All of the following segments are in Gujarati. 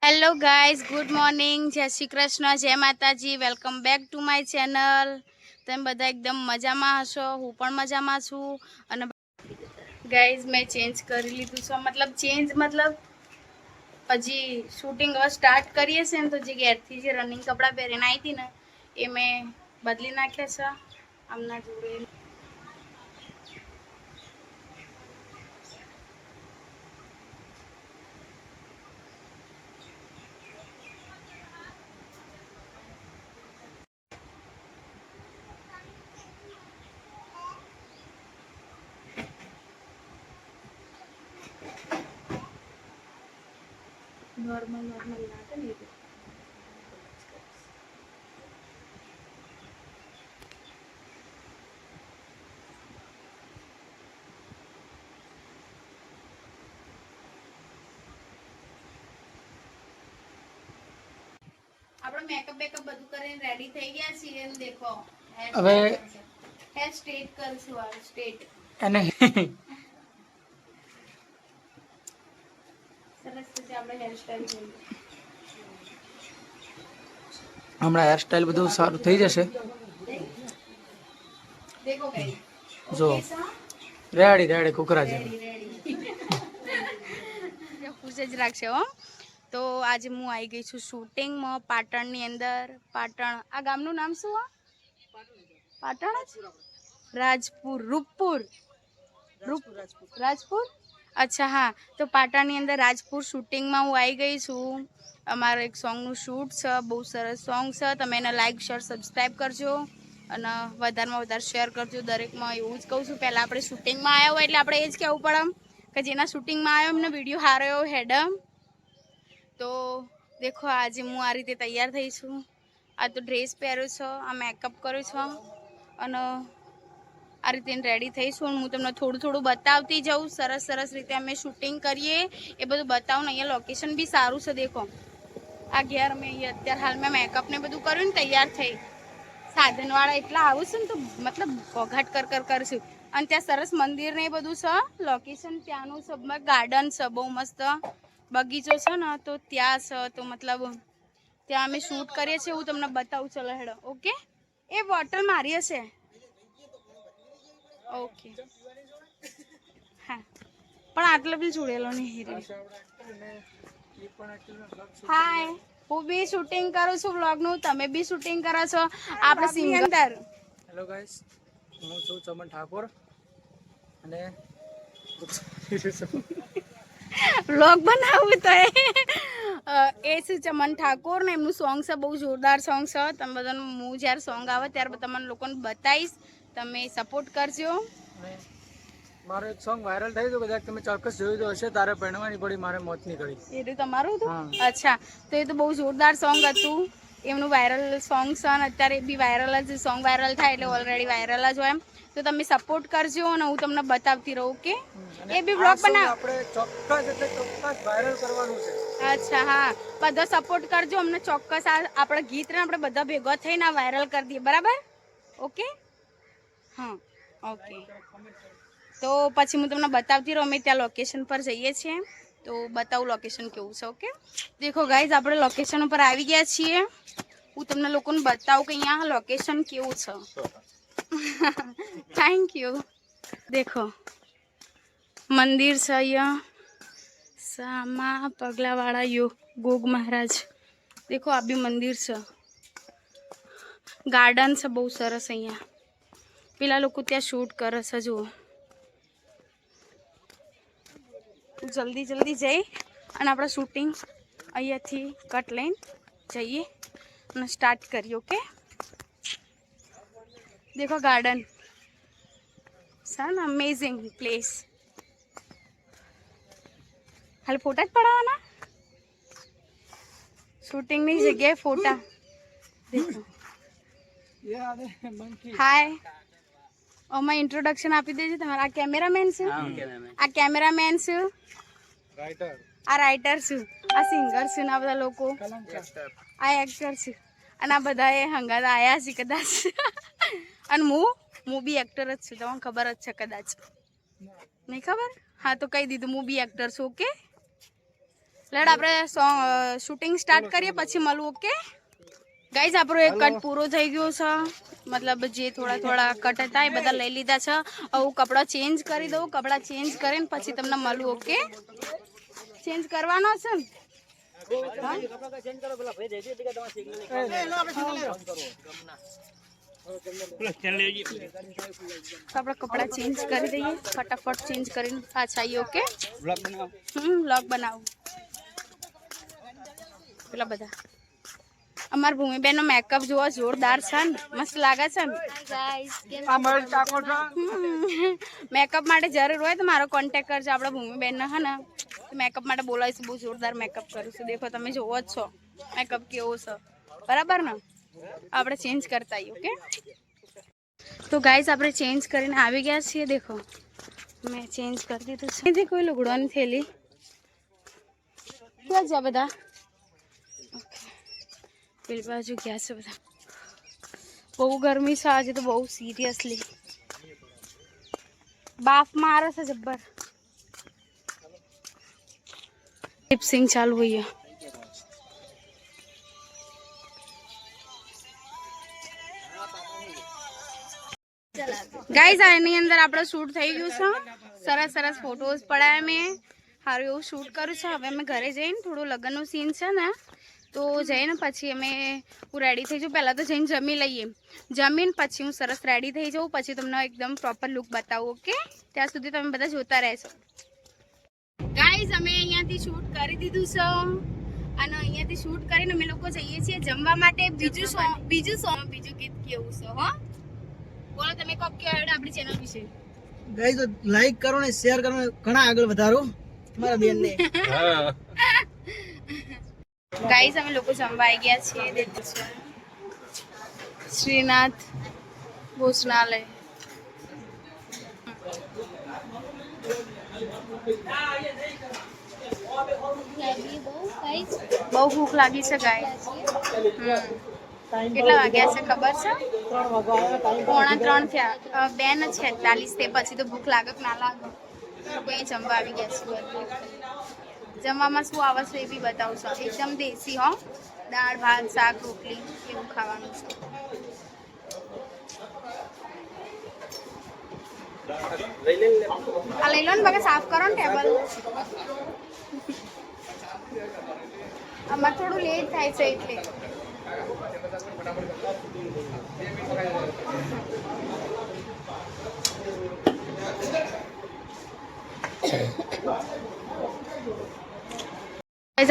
હેલો ગાઈઝ, ગુડ મોર્નિંગ, જય શ્રી કૃષ્ણ, જય માતાજી. Welcome back to my channel. તમે બધા એકદમ મજામાં હશો, હું પણ મજામાં છું. અને ગાઈઝ મેં ચેન્જ કરી લીધું છે, મતલબ હજી શૂટિંગ હવે સ્ટાર્ટ કરીએ છે ને, તો જે ઘેરથી જે રનિંગ કપડાં પહેરીને આવી હતી ને એ મેં બદલી નાખ્યા છે આમના જોડે. નોર્મલ લાગે ને એ આપણે મેકઅપ બેકઅપ બધું કરીને રેડી થઈ ગયા છીએ. દેખો હવે હેર સ્ટ્રેટ કરશું. આ સ્ટ્રેટ અને સરસ છે આપણે હેર સ્ટાઈલ જોઈએ. હમણાં હેરસ્ટાઈલ બધું સારું થઈ જશે. દેખો ગઈ જો રેડી કુકરા જેવું ખુશ જ રાખશે હો. તો આજે હું આવી ગઈ છું શૂટિંગમાં પાટણની અંદર. પાટણ આ ગામનું નામ શું? પાટણ જ રાજપુર રાજપુર. અચ્છા હા, તો પાટણની અંદર રાજપુર શૂટિંગમાં હું આવી ગઈ છું. અમારું એક સોંગનું શૂટ છે, બહુ સરસ સોંગ છે. તમે એને લાઈક શેર સબસ્ક્રાઈબ કરજો અને વધારેમાં વધારે શેર કરજો દરેકમાં. એવું જ કહું છું. પહેલાં આપણે શૂટિંગમાં આવ્યા હોય એટલે આપણે એ જ કહેવું પડે કે જેના શૂટિંગમાં આવ્યો એમને વિડીયો સારો એવો હેડમ. તો દેખો આજે હું આ રીતે તૈયાર થઈ છું. આ તો ડ્રેસ પહેર્યો છે, આ મેકઅપ કર્યો છે અને આ રીતે રેડી થઈશું. હું તમને થોડું બતાવતી જાઉં. સરસ રીતે અમે શૂટિંગ કરીએ એ બધું બતાવું ને. અહીંયા લોકેશન બી સારું છે. દેખો આ ઘેર મેં અહીંયા અત્યારે હાલ મેં મેકઅપ ને બધું કર્યું ને તૈયાર થઈ. સાધનવાળા એટલા આવું છે ને તો મતલબ ઘોઘાટ કરશું. અને ત્યાં સરસ મંદિર ને એ બધું છે. લોકેશન ત્યાંનું છે, ગાર્ડન છે, બહુ મસ્ત બગીચો છે ને, તો ત્યાં છે. તો મતલબ ત્યાં અમે શૂટ કરીએ છીએ. હું તમને બતાવું. ચલો હેડો. ઓકે, એ બોટલ મારી હશે. ઓકે હા, પણ આટલો બી જોડેલો નહીં. હાય, હું બી શૂટિંગ કરું છું વ્લોગનું. તમે બી શૂટિંગ કરો છો. આપણે સિંગર અંદર. હેલો ગાઈસ, હું છું ચમન ઠાકોર અને વ્લોગ બનાવું તો એ છે ચમન ઠાકોર ને એમનું સોંગ છે, બહુ જોરદાર સોંગ છે. તમે બધાનું હું જ્યારે સોંગ આવે ત્યારે તમને લોકોને બતાવીશ. તમે સપોર્ટ કરજો. મારો એક સોંગ વાયરલ થઈ ગયો, કદાચ તમે ચોક્કસ જોયું તો હશે. તારે પરણવાની પડી મારે મોત ની ઘડી. એ તો તમારું હતું? અચ્છા, તો એ તો બહુ જોરદાર સોંગ હતું. એમનું વાયરલ સોંગ છે અને અત્યારે બી વાયરલ જ સોંગ વાયરલ થાય એટલે ઓલરેડી વાયરલ જ હોય એમ. તો તમે સપોર્ટ કરજો અને હું તમને બતાવતી રહું. ઓકે, એ બી બ્લોગ બનાવ. આપણે ચોક્કસ વાયરલ કરવાનું છે. અચ્છા હા, બધા સપોર્ટ કરજો અમને ચોક્કસ. આપણા ગીત ને આપણે બધા ભેગા થઈને વાયરલ કરી દઈએ. બરાબર? ઓકે હા, ઓકે. તો પછી હું તમને બતાવતી રહું. અમે ત્યાં લોકેશન પર જઈએ છીએ તો બતાવું લોકેશન કેવું છે. ઓકે, દેખો ગાઈઝ, આપણે લોકેશન ઉપર આવી ગયા છીએ. હું તમને લોકોને બતાવું કે અહીંયા લોકેશન કેવું છે. Thank you. દેખો મંદિર છે અહીંયા. સામા પગલાવાળા ગોગ મહારાજ. દેખો આ બી મંદિર છે. ગાર્ડન છે બહુ સરસ. અહીંયા પેલા લોકો ત્યાં શૂટ કરે છે. જુઓ, જલ્દી જઈ અને આપણે શૂટિંગ અહીંયાથી કટ લઈને જઈએ અને સ્ટાર્ટ કરીએ. ઓકે, દેખો ગાર્ડન સર, અમેઝિંગ પ્લેસ. ખાલી ફોટા જ પડાવવાના. શૂટિંગની જગ્યાએ ફોટા. દેખો હાય, ઓમાં ઇન્ટ્રોડક્શન આપી દેજો તમારે. આ કેમેરામેન છે, આ કેમેરામેન છે, આ રાઇટર છું, આ સિંગર છે ને આ બધા લોકો, આ એક્ટર છે અને આ બધા એ હંગાત આયા છે કદાચ. અને હું બી એક્ટર જ છું. તમને ખબર જ છે કદાચ. નહીં ખબર? હા, તો કહી દીધું હું બી એક્ટર છું. ઓકે, લેડ આપણે સોંગ શૂટિંગ સ્ટાર્ટ કરીએ પછી મળવું. ઓકે ગાઈઝ, આપણો એક કટ પૂરો થઈ ગયો છે. મતલબ જે થોડા કટ હતા એ બધા લઈ લીધા છે. હવે હું કપડાં ચેન્જ કરી દઉં. કપડાં ચેન્જ કરીને પછી તમને મળવું. ઓકે, ચેન્જ કરવાનો છે ને? આપણે કપડાં ચેન્જ કરી દઈએ, ફટાફટ ચેન્જ કરીને પાછા આવીએ. ઓકે, વ્લોગ બનાવું. પેલા બધા અમાર ભૂમિબેન નો મેકઅપ જોવા જોરદાર છે ને, મસ્ત લાગે છે ને. મેકઅપ માટે જરૂર હોય તો મારો કોન્ટેક્ટ કરજો. આપણા ભૂમિબેન ને હે ને મેકઅપ માટે બોલાવીશું. બહુ જોરદાર મેકઅપ કરીશું. દેખો, તમે જોવો જ છો મેકઅપ કેવો છે, બરાબર ને? આપણે ચેન્જ કરતા આવીએ. ઓકે, તો ગાઈઝ આપણે ચેન્જ કરીને આવી ગયા છીએ. દેખો, મેં ચેન્જ કરી દીધું છે. અહીંથી કોઈ લુગડવાની થેલી ક્યાં છે બધા? પેલી બાજુ ગયા છે બધા. બહુ ગરમી છે આજે તો, બહુ સિરિયસલી બાફ મારે છે જબ્બર. લિપસિંગ ચાલુ હોય. ગાઈઝ, આની અંદર આપણો શૂટ થઈ ગયું છે. સરસ સરસ ફોટોઝ પડાયા મેં. સારું એવું શૂટ કર્યું છે. હવે અમે ઘરે જઈને થોડું લગ્નનું સીન છે ને, તો જઈને પછી અમે હું રેડી થઈ જાઉં. પહેલાં તો જઈને જમી લઈએ. જમીને પછી હું સરસ રેડી થઈ જાઉં. પછી તમને એકદમ પ્રોપર લુક બતાવું. ઓકે, ત્યાં સુધી તમે બધા જોતા રહેશો. ગાઈઝ, અમે અહીંયાથી શૂટ કરી દીધું છે અને અહીંયાથી શૂટ કરીને અમે લોકો જઈએ છીએ જમવા માટે. બીજું ગીત કેવું છે? હો, બોલો તમે કોક કહો આપણી ચેનલ વિશે. ગાઈઝ, લાઈક કરો ને શેર કરો ને ઘણા આગળ વધારો મારા બેન ને. ગાઈઝ, અમે લોકો જમવા આવી ગયા છીએ. શ્રીનાથ ભોજનાલય. બહુ ભૂખ લાગી છે ગાઈઝ. કેટલા વાગ્યા છે ખબર છે? 3:45 થયા. 2:46 તે પછી તો ભૂખ લાગે કે ના લાગે. કોઈ જમવા આવી ગયા છે. જમવામાં શું આવે છે એ બી બતાવશો. એકદમ દેશી હો, દાળ ભાત શાક રોટલી એવું ખાવાનું છે. આ લઈ લો ને બગા, સાફ કરો ને ટેબલ. આમાં થોડું લેટ થાય છે એટલે.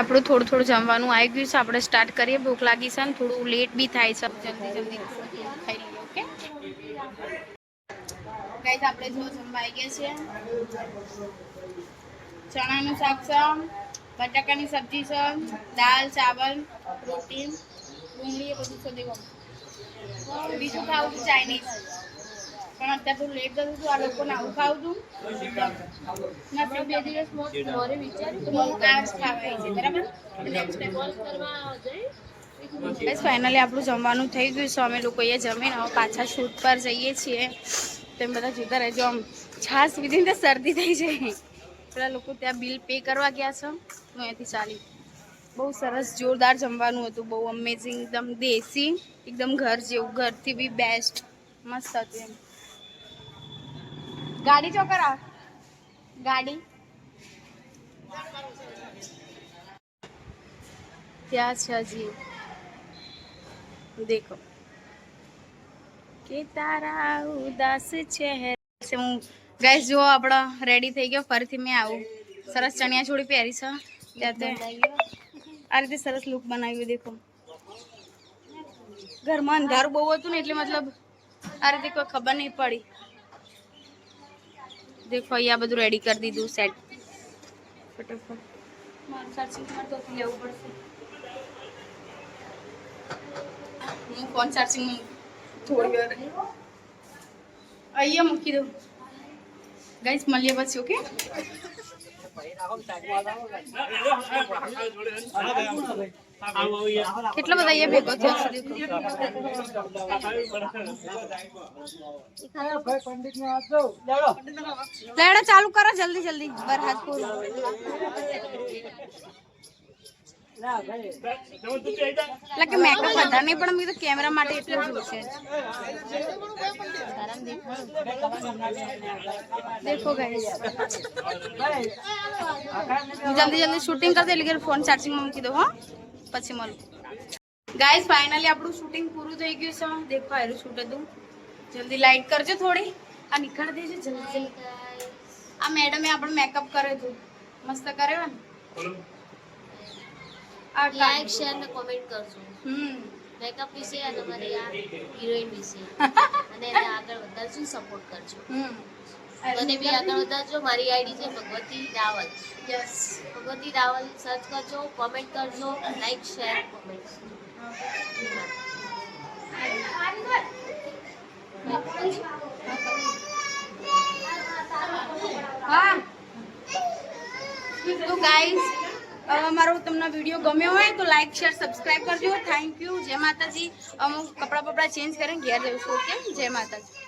આપણું થોડું થોડું જમવાનું આવી ગયું છે. આપણે સ્ટાર્ટ કરીએ. ભૂખ લાગી છે ને થોડું લેટ બી થાય છે. જલ્દી ખાઈ લઈએ. ઓકે ગાઈઝ, આપણે જો જમવા આવી ગયા છે. ચણાનું શાક છે, બટાકાની સબ્જી છે, દાળ ચાવલ રોટી ડુંગળી એ બધું છે. દેખો, બીજું ખાવું હતું ચાઇનીઝ, પણ અત્યારે થોડું લેટ થયું હતું. આ લોકોને આવું ખાવું હતું. 2 દિવસ મોરે વિચાર્યું આ જ ખાવાય છે, બરાબર? ફાઇનલી આપણું જમવાનું થઈ ગયું છે. અમે લોકો અહીંયા જમીને હવે પાછા શૂટ પર જઈએ છીએ. તેમ બધા જોતા રહેજો. આમ છાસ પીધીને તો શરદી થઈ જાય. પેલા લોકો ત્યાં બિલ પે કરવા ગયા છે. હું અહીંયાથી ચાલી. બહુ સરસ જોરદાર જમવાનું હતું. બહુ અમેઝિંગ, એકદમ દેશી, એકદમ ઘર જેવું. ઘરથી બી બેસ્ટ, મસ્ત હતું એમ. ગાડી ચોકર આ ગાડી ત્યાં છે હજી. દેખો કે તારા ઉદાસ ચહેરા. હું ગાઈસ જો આપણા રેડી થઈ ગયો. ફરીથી મેં આવું સરસ ચણિયા ચોળી પહેરી છે. ત્યાં આ રીતે સરસ લુક બનાવ્યું. દેખો, ઘરમાં અંધારું બહુ હતું ને એટલે મતલબ આ રીતે કોઈ ખબર નહીં પડી. દેખો, અહીંયા બધું રેડી કરી દીધું સેટ. ફટાફટ મારું ચાર્જિંગ તો લેવું પડશે. હું ફોન ચાર્જિંગ થોડી વાર અહીંયા મૂકી દઉં. ગાઈસ, મળીએ પછી. ઓકે, કેટલા બધા અહીંયા ભેગો થયો છે. લેડા ચાલુ કરો જલ્દી જલ્દી. બરહાતપુર એટલે કે મેકઅપ વધારે નહીં પણ મેં તો કેમેરા માટે એટલું જોશે દેખો ગાઈસ જલ્દી જલ્દી શૂટિંગ કરજો એટલે કે ફોન ચાર્જિંગમાં મૂકી દો હો પછી મળું ગાઈસ ફાઇનલી આપણું શૂટિંગ પૂરું થઈ ગયું છે દેખો આયરું શૂટ હતું જલ્દી લાઈટ કરજો થોડી આ નીકળ દેજો જલ્દી જલ્દી આ મેડમે આપણો મેકઅપ કર્યો હતું મસ્ત કર્યો ને આ લાઈક શેર ને કોમેન્ટ કરજો મેકઅપ વિશે અને અમારી આ હિરોઈન વિશે અને એને આગળ વધારજો સપોર્ટ કરજો મને બી આગળ વધારજો મારી આઈડી છે ભગવતી રાવલ યસ ભગવતી રાવલ સર્ચ કરજો કોમેન્ટ કરજો લાઈક શેર કોમેન્ટ હા તો ગાઈસ અમારો તમને વિડીયો ગમ્યો હોય તો લાઈક શેર સબસ્ક્રાઇબ કરજો થેન્ક યુ જય માતાજી અમુક કપડાં બપડા ચેન્જ કરીને ઘેર જઈશું ઓકે જય માતાજી